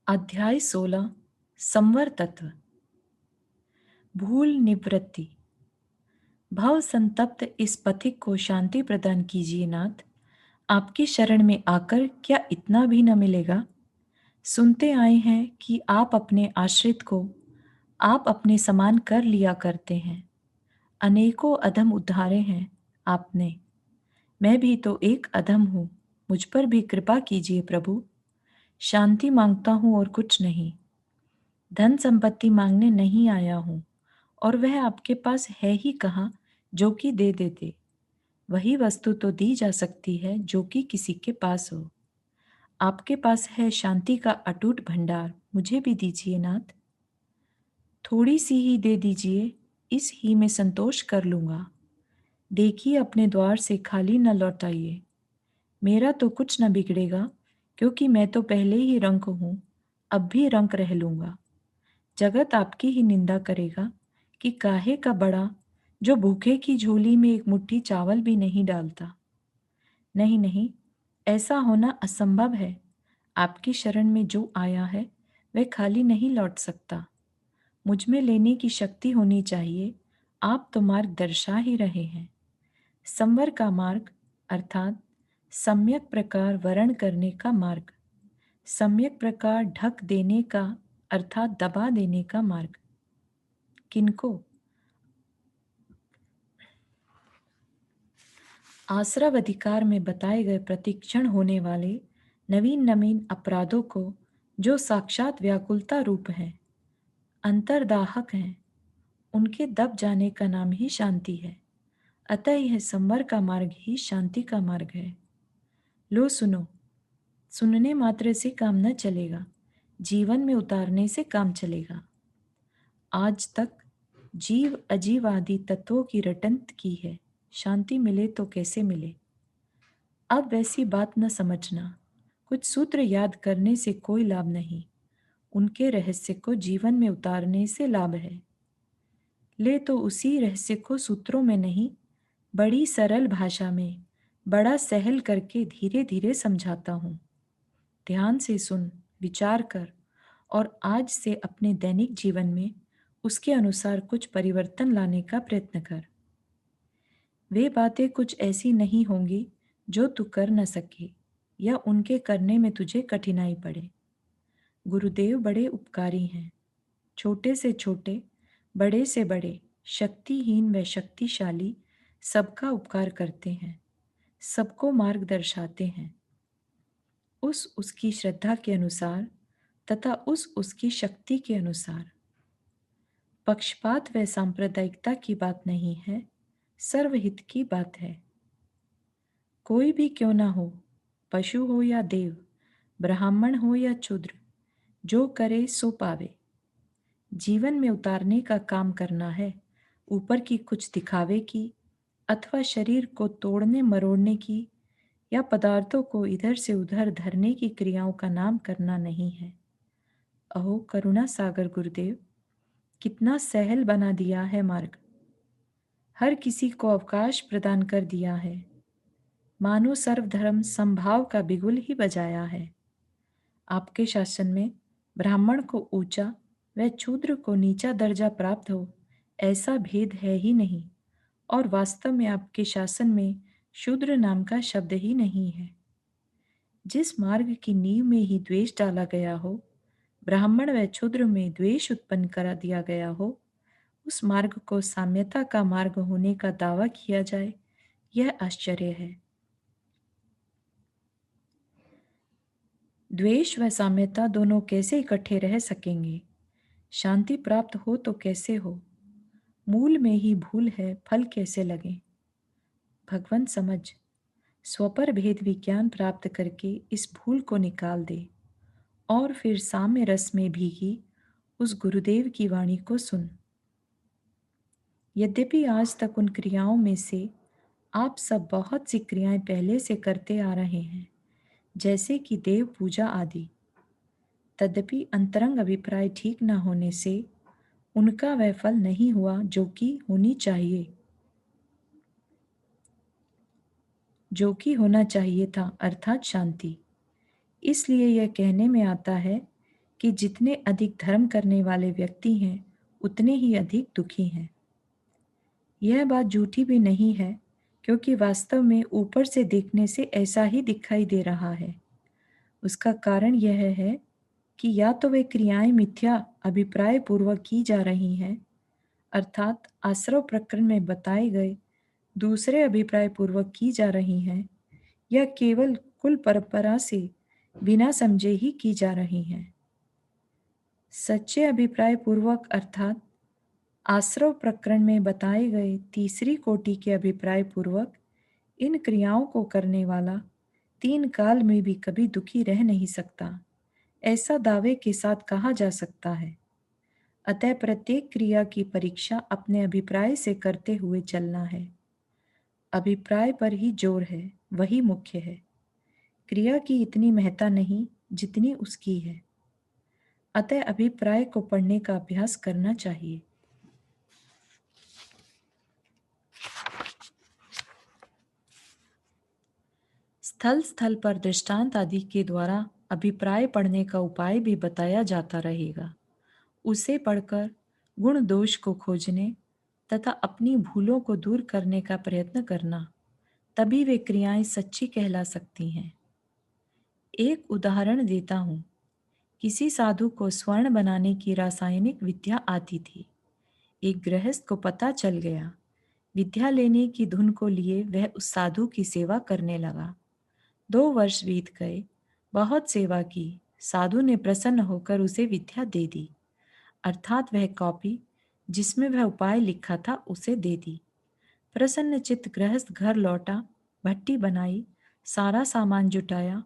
अध्याय 16 संवर तत्व। भूल निवृत्ति। भव संतप्त इस पथिक को शांति प्रदान कीजिए नाथ। आपकी शरण में आकर क्या इतना भी न मिलेगा? सुनते आए हैं कि आप अपने आश्रित को आप अपने समान कर लिया करते हैं। अनेकों अधम उद्धारे हैं आपने। मैं भी तो एक अधम हूँ, मुझ पर भी कृपा कीजिए प्रभु। शांति मांगता हूँ और कुछ नहीं। धन संपत्ति मांगने नहीं आया हूँ, और वह आपके पास है ही कहाँ जो कि दे देते। वही वस्तु तो दी जा सकती है जो कि किसी के पास हो। आपके पास है शांति का अटूट भंडार, मुझे भी दीजिए नाथ। थोड़ी सी ही दे दीजिए, इस ही में संतोष कर लूंगा। देखिए अपने द्वार से खाली न लौटाइए। मेरा तो कुछ न बिगड़ेगा, क्योंकि मैं तो पहले ही रंक हूँ, अब भी रंक रह लूंगा। जगत आपकी ही निंदा करेगा कि काहे का बड़ा, जो भूखे की झोली में एक मुट्ठी चावल भी नहीं डालता। नहीं नहीं, ऐसा होना असंभव है। आपकी शरण में जो आया है वह खाली नहीं लौट सकता। मुझ में लेने की शक्ति होनी चाहिए। आप तो मार्ग दर्शा ही रहे हैं। संवर का मार्ग अर्थात सम्यक प्रकार वर्ण करने का मार्ग, सम्यक प्रकार ढक देने का अर्थात दबा देने का मार्ग। किनको? आश्रव अधिकार में बताए गए प्रतिक्षण होने वाले नवीन नवीन अपराधों को, जो साक्षात व्याकुलता रूप हैं, अंतर्दाहक हैं, उनके दब जाने का नाम ही शांति है। अतः यह संवर का मार्ग ही शांति का मार्ग है। लो सुनो। सुनने मात्र से काम न चलेगा, जीवन में उतारने से काम चलेगा। आज तक जीव अजीव आदि तत्वों की रटंत की है, शांति मिले तो कैसे मिले। अब वैसी बात न समझना। कुछ सूत्र याद करने से कोई लाभ नहीं, उनके रहस्य को जीवन में उतारने से लाभ है। ले तो उसी रहस्य को सूत्रों में नहीं, बड़ी सरल भाषा में बड़ा सहल करके धीरे धीरे समझाता हूँ। ध्यान से सुन, विचार कर, और आज से अपने दैनिक जीवन में उसके अनुसार कुछ परिवर्तन लाने का प्रयत्न कर। वे बातें कुछ ऐसी नहीं होंगी जो तू कर न सके या उनके करने में तुझे कठिनाई पड़े। गुरुदेव बड़े उपकारी हैं। छोटे से छोटे, बड़े से बड़े, शक्तिहीन व शक्तिशाली सबका उपकार करते हैं, सबको मार्ग दर्शाते हैं उस उसकी श्रद्धा के अनुसार तथा उस उसकी शक्ति के अनुसार। पक्षपात व सांप्रदायिकता की बात नहीं है, सर्वहित की बात है। कोई भी क्यों ना हो, पशु हो या देव, ब्राह्मण हो या शूद्र, जो करे सो पावे। जीवन में उतारने का काम करना है, ऊपर की कुछ दिखावे की अथवा शरीर को तोड़ने मरोड़ने की या पदार्थों को इधर से उधर धरने की क्रियाओं का नाम करना नहीं है। अहो करुणा सागर गुरुदेव, कितना सहल बना दिया है मार्ग। हर किसी को अवकाश प्रदान कर दिया है, मानो सर्वधर्म संभाव का बिगुल ही बजाया है। आपके शासन में ब्राह्मण को ऊंचा व शूद्र को नीचा दर्जा प्राप्त हो, ऐसा भेद है ही नहीं। और वास्तव में आपके शासन में शूद्र नाम का शब्द ही नहीं है। जिस मार्ग की नींव में ही द्वेष डाला गया हो, ब्राह्मण व शूद्र में द्वेष उत्पन्न करा दिया गया हो, उस मार्ग को साम्यता का मार्ग होने का दावा किया जाए, यह आश्चर्य है। द्वेष व साम्यता दोनों कैसे इकट्ठे रह सकेंगे? शांति प्राप्त हो तो कैसे हो? मूल में ही भूल है, फल कैसे लगे? भगवंत समझ, स्वपर भेद विज्ञान प्राप्त करके इस भूल को निकाल दे, और फिर साम्य रस में भीगी उस गुरुदेव की वाणी को सुन। यद्यपि आज तक उन क्रियाओं में से आप सब बहुत सी क्रियाएं पहले से करते आ रहे हैं, जैसे कि देव पूजा आदि, तद्यपि अंतरंग अभिप्राय ठीक न होने से उनका वह फल नहीं हुआ जो कि होनी चाहिए, जो कि होना चाहिए था, अर्थात शांति। इसलिए यह कहने में आता है कि जितने अधिक धर्म करने वाले व्यक्ति हैं उतने ही अधिक दुखी हैं। यह बात झूठी भी नहीं है, क्योंकि वास्तव में ऊपर से देखने से ऐसा ही दिखाई दे रहा है। उसका कारण यह है कि या तो वे क्रियाएं मिथ्या अभिप्राय पूर्वक की जा रही हैं, अर्थात आश्रव प्रकरण में बताए गए दूसरे अभिप्राय पूर्वक की जा रही हैं, या केवल कुल परंपरा से बिना समझे ही की जा रही हैं। सच्चे अभिप्राय पूर्वक अर्थात आश्रव प्रकरण में बताए गए तीसरी कोटि के अभिप्राय पूर्वक इन क्रियाओं को करने वाला तीन काल में भी कभी दुखी रह नहीं सकता, ऐसा दावे के साथ कहा जा सकता है। अतः प्रत्येक क्रिया की परीक्षा अपने अभिप्राय से करते हुए चलना है। अभिप्राय पर ही जोर है, वही मुख्य है। क्रिया की इतनी महत्ता नहीं जितनी उसकी है। अतः अभिप्राय को पढ़ने का अभ्यास करना चाहिए। स्थल स्थल पर दृष्टांत आदि के द्वारा अभिप्राय पढ़ने का उपाय भी बताया जाता रहेगा। उसे पढ़कर गुण दोष को खोजने तथा अपनी भूलों को दूर करने का प्रयत्न करना, तभी वे क्रियाएं सच्ची कहला सकती हैं। एक उदाहरण देता हूँ। किसी साधु को स्वर्ण बनाने की रासायनिक विद्या आती थी। एक गृहस्थ को पता चल गया। विद्या लेने की धुन को लिए वह उस साधु की सेवा करने लगा। 2 वर्ष बीत गए। बहुत सेवा की। साधु ने प्रसन्न होकर उसे विद्या दे दी, अर्थात वह कॉपी जिसमें वह उपाय लिखा था उसे दे दी। प्रसन्नचित्त गृहस्थ घर लौटा, भट्टी बनाई, सारा सामान जुटाया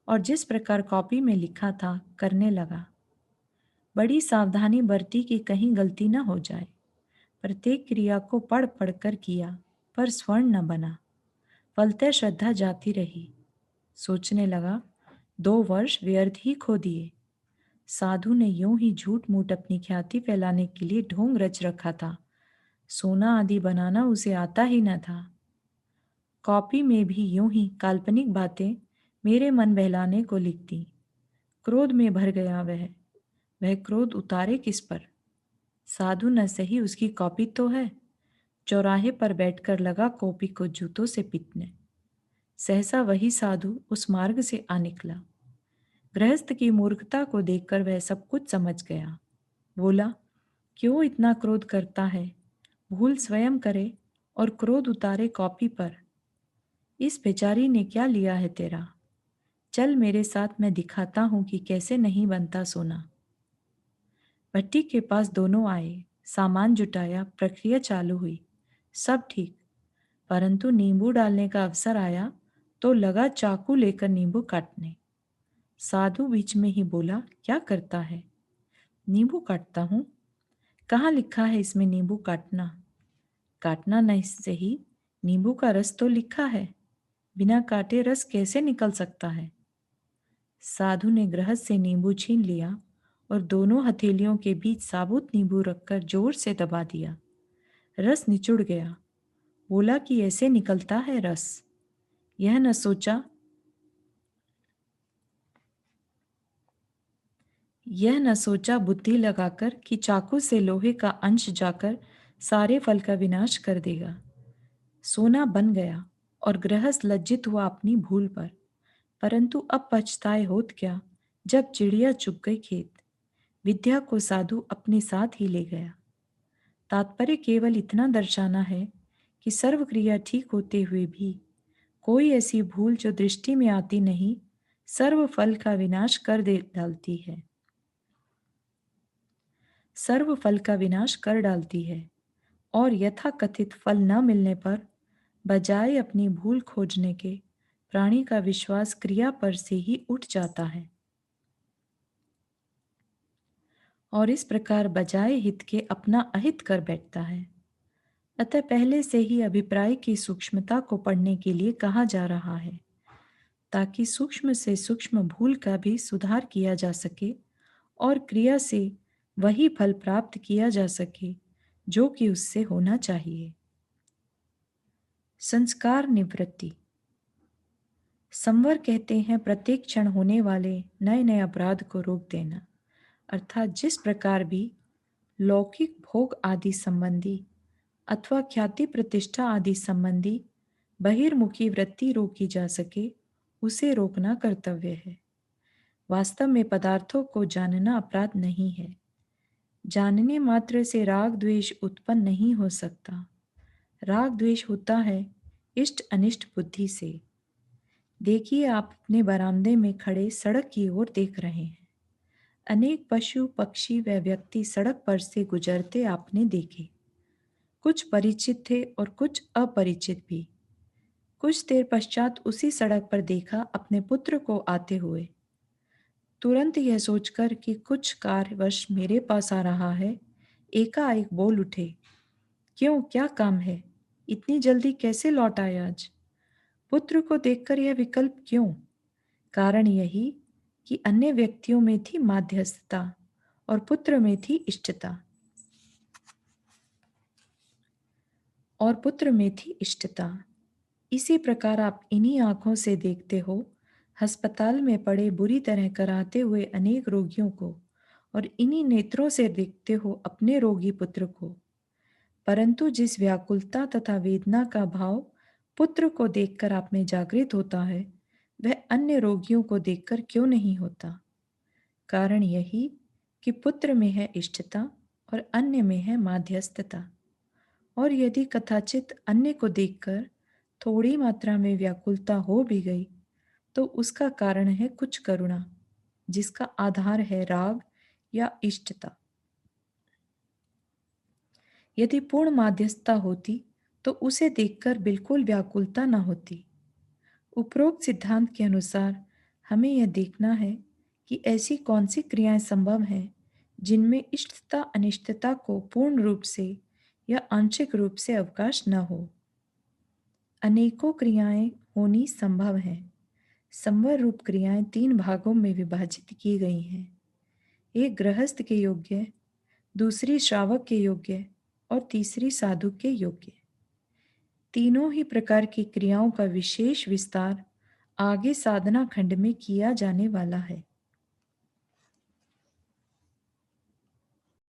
और जिस प्रकार कॉपी में लिखा था करने लगा। बड़ी सावधानी बरती कि कहीं गलती न हो जाए। प्रत्येक क्रिया को पढ़ पढ़ कर किया, पर स्वर्ण न बना। फलतः श्रद्धा जाती रही। सोचने लगा, 2 वर्ष व्यर्थ ही खो दिए। साधु ने यूं ही झूठ मूठ अपनी ख्याति फैलाने के लिए ढोंग रच रखा था। सोना आदि बनाना उसे आता ही न था। कॉपी में भी यूं ही काल्पनिक बातें मेरे मन बहलाने को लिख दी। क्रोध में भर गया वह क्रोध उतारे किस पर? साधु न सही उसकी कॉपी तो है। चौराहे पर बैठकर लगा कॉपी को जूतों से पीटने। सहसा वही साधु उस मार्ग से आ निकला। गृहस्थ की मूर्खता को देखकर वह सब कुछ समझ गया। बोला, क्यों इतना क्रोध करता है? भूल स्वयं करे और क्रोध उतारे कॉपी पर। इस बेचारी ने क्या लिया है तेरा? चल मेरे साथ, मैं दिखाता हूं कि कैसे नहीं बनता सोना। भट्टी के पास दोनों आए। सामान जुटाया, प्रक्रिया चालू हुई। सब ठीक, परंतु नींबू डालने का अवसर आया तो लगा चाकू लेकर नींबू काटने। साधु बीच में ही बोला, क्या करता है? नींबू काटता हूं। कहाँ लिखा है इसमें नींबू काटना? काटना नहीं सही, नींबू का रस तो लिखा है। बिना काटे रस कैसे निकल सकता है? साधु ने गृहस्थ से नींबू छीन लिया और दोनों हथेलियों के बीच साबुत नींबू रखकर जोर से दबा दिया। रस निचुड़ गया। बोला कि ऐसे निकलता है रस। यह न सोचा बुद्धि लगाकर कि चाकू से लोहे का अंश जाकर सारे फल का विनाश कर देगा। सोना बन गया और गृहस्थ लज्जित हुआ अपनी भूल पर। परंतु अब पछताए होत क्या, जब चिड़िया चुग गई खेत। विद्या को साधु अपने साथ ही ले गया। तात्पर्य केवल इतना दर्शाना है कि सर्व क्रिया ठीक होते हुए भी कोई ऐसी भूल जो दृष्टि में आती नहीं, सर्व फल का विनाश कर दे डालती है। सर्व फल का विनाश कर डालती है और यथाकथित फल न मिलने पर बजाय अपनी भूल खोजने के प्राणी का विश्वास क्रिया पर से ही उठ जाता है और इस प्रकार बजाय हित के अपना अहित कर बैठता है। अतः पहले से ही अभिप्राय की सूक्ष्मता को पढ़ने के लिए कहा जा रहा है, ताकि सूक्ष्म से सूक्ष्म भूल का भी सुधार किया जा सके और क्रिया से वही फल प्राप्त किया जा सके जो कि उससे होना चाहिए। संस्कार निवृत्ति। संवर कहते हैं प्रत्येक क्षण होने वाले नए नए अपराध को रोक देना। अर्थात जिस प्रकार भी लौकिक भोग आदि संबंधी अथवा ख्याति प्रतिष्ठा आदि संबंधी बहिर्मुखी वृत्ति रोकी जा सके, उसे रोकना कर्तव्य है। वास्तव में पदार्थों को जानना अपराध नहीं है। जानने मात्र से राग द्वेष उत्पन्न नहीं हो सकता। राग द्वेष होता है इष्ट अनिष्ट बुद्धि से। देखिए, आप अपने बरामदे में खड़े सड़क की ओर देख रहे हैं। अनेक पशु पक्षी व व्यक्ति सड़क पर से गुजरते आपने देखे। कुछ परिचित थे और कुछ अपरिचित भी। कुछ देर पश्चात उसी सड़क पर देखा अपने पुत्र को आते हुए। तुरंत यह सोचकर कि कुछ कार्यवश मेरे पास आ रहा है, एकाएक बोल उठे, क्यों, क्या काम है? इतनी जल्दी कैसे लौट आए आज? पुत्र को देखकर यह विकल्प क्यों? कारण यही कि अन्य व्यक्तियों में थी माध्यस्थता और पुत्र में थी इष्टता। इसी प्रकार आप इन्हीं आंखों से देखते हो अस्पताल में पड़े बुरी तरह कराहते हुए अनेक रोगियों को, और इन्हीं नेत्रों से देखते हो अपने रोगी पुत्र को। परंतु जिस व्याकुलता तथा वेदना का भाव पुत्र को देखकर आप में जागृत होता है, वह अन्य रोगियों को देखकर क्यों नहीं होता? कारण यही कि पुत्र में है इष्टता और अन्य में है माध्यस्थता। और यदि कथाचित अन्य को देखकर थोड़ी मात्रा में व्याकुलता हो भी गई, तो उसका कारण है कुछ करुणा, जिसका आधार है राग या इष्टता। यदि पूर्ण माध्यस्थता होती तो उसे देखकर बिल्कुल व्याकुलता न होती। उपरोक्त सिद्धांत के अनुसार हमें यह देखना है कि ऐसी कौन सी क्रियाएं संभव हैं जिनमें इष्टता अनिष्टता को पूर्ण रूप से या आंशिक रूप से अवकाश न हो। अनेकों क्रियाएं होनी संभव हैं। संवर रूप क्रियाएं 3 भागों में विभाजित की गई हैं। एक गृहस्थ के योग्य, दूसरी श्रावक के योग्य और तीसरी साधु के योग्य। तीनों ही प्रकार की क्रियाओं का विशेष विस्तार आगे साधना खंड में किया जाने वाला है।